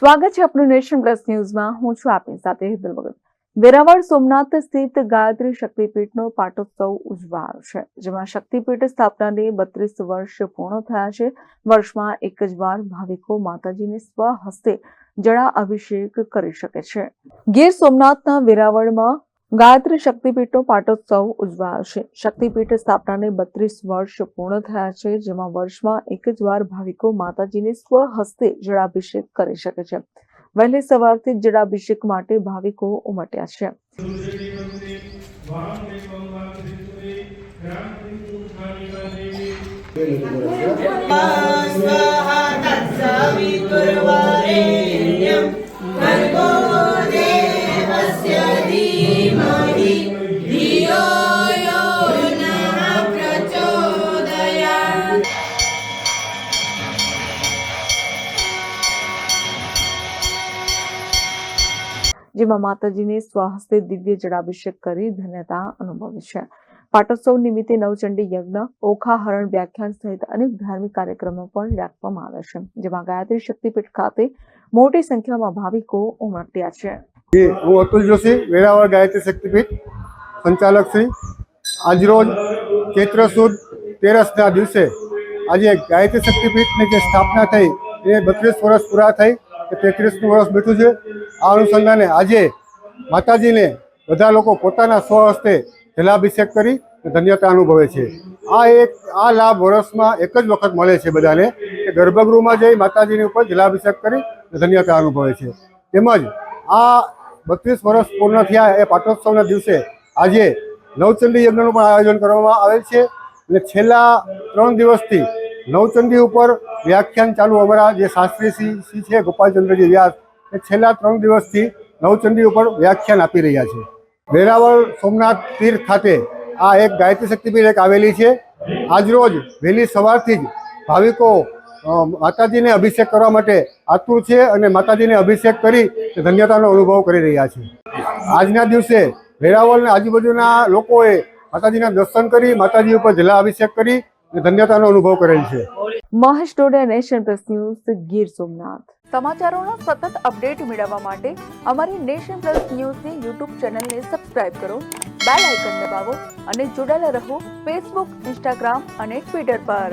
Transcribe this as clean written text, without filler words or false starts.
સ્વાગત છે આપનું નેશન પ્લસ ન્યૂઝમાં। હું છું આપની સાથે હિતલ ભગત। વેરાવળ સોમનાથ સ્થિત ગાયત્રી શક્તિપીઠનો પાટોત્સવ ઉજવાયો છે, જેમાં શક્તિપીઠ સ્થાપનાને 32 વર્ષ પૂર્ણ થયા છે। વર્ષમાં એક જ વાર ભાવિકો માતાજીને સ્વહસ્તે જળા અભિષેક કરી શકે છે। ગીર સોમનાથના વેરાવળમાં ગાયત્રી શક્તિપીઠનો પાટોત્સવ ઉજવાયો છે। શક્તિપીઠ સ્થાપનાને 32 વર્ષ પૂર્ણ થયા છે, જેમાં વર્ષમાં એક જ વાર ભાવિકો માતાજીને સ્વહસ્તે જળાભિષેક કરી શકે છે। વહેલી સવારથી જળાભિષેક માટે ભાવિકો ઉમટ્યા છે। જેમાં માતાજીને સ્વહસ્તે દિવ્ય જળાભિષેક કરી ધન્યતા અનુભવી છે। પાટોત્સવ નિમિત્તે નવચંડી યજ્ઞ, ઓખા હરણ વ્યાખ્યાન સહિત અનેક ધાર્મિક કાર્યક્રમો પણ રાખવામાં આવ્યા છે, જેમાં ગાયત્રી શક્તિપીઠ ખાતે મોટી સંખ્યામાં ભાવિકો ઉમટ્યા છે। હું અતુલ જોશી, વેરાવળ ગાયત્રી શક્તિપીઠ સંચાલક શ્રી। આજરોજ ચૈત્ર સુદ 13ના દિવસે આજે ગાયત્રી શક્તિપીઠની જે સ્થાપના થઈ એ 32 વર્ષ પૂરા થઈ, 33મું વર્ષ બેઠું છે। આ અનુસંધાને આજે માતાજીને બધા લોકો પોતાના સ્વહસ્તે જલાભિષેક કરી ધન્યતા અનુભવે છે। આ લાભ વર્ષમાં એક જ વખત મળે છે બધાને, કે ગર્ભગૃહમાં જઈ માતાજીની ઉપર જલાભિષેક કરી ધન્યતા અનુભવે છે। તેમજ આ 32 વર્ષ પૂર્ણ થયા એ પાટોત્સવના દિવસે આજે નવચંડી યજ્ઞનું પણ આયોજન કરવામાં આવેલ છે અને છેલ્લા 3 દિવસથી નવચંડી ઉપર વ્યાખ્યાન ચાલુ અમારા જે શાસ્ત્રી શ્રી છે ગોપાલચંદ્રજી વ્યાસ એ છેલ્લા 3 દિવસથી નવચંડી ઉપર વ્યાખ્યાન આપી રહ્યા છે। વેરાવળ સોમનાથ તીર્થ ખાતે આ એક ગાયત્રી શક્તિપીઠ આવેલી છે। આજરોજ વહેલી સવારથી જ ભાવિકો માતાજીને અભિષેક કરવા માટે આતુર છે અને માતાજીને અભિષેક કરી ધન્યતાનો અનુભવ કરી રહ્યા છે। આજના દિવસે વેરાવળના આજુબાજુના લોકોએ માતાજીના દર્શન કરી માતાજી ઉપર જલાભિષેક કરી ધન્યતાનો અનુભવ કરેલ છે। Mahesh Dodiya, nation plus news, Gir Somnath. સમાચારોના સતત અપડેટ મેળવવા માટે અમારી નેશન પ્લસ ન્યૂઝની યુટ્યુબ ચેનલને સબસ્ક્રાઇબ કરો, બેલ આઇકન દબાવો અને જોડાયેલા રહો ફેસબુક, ઇન્સ્ટાગ્રામ અને ટ્વિટર પર।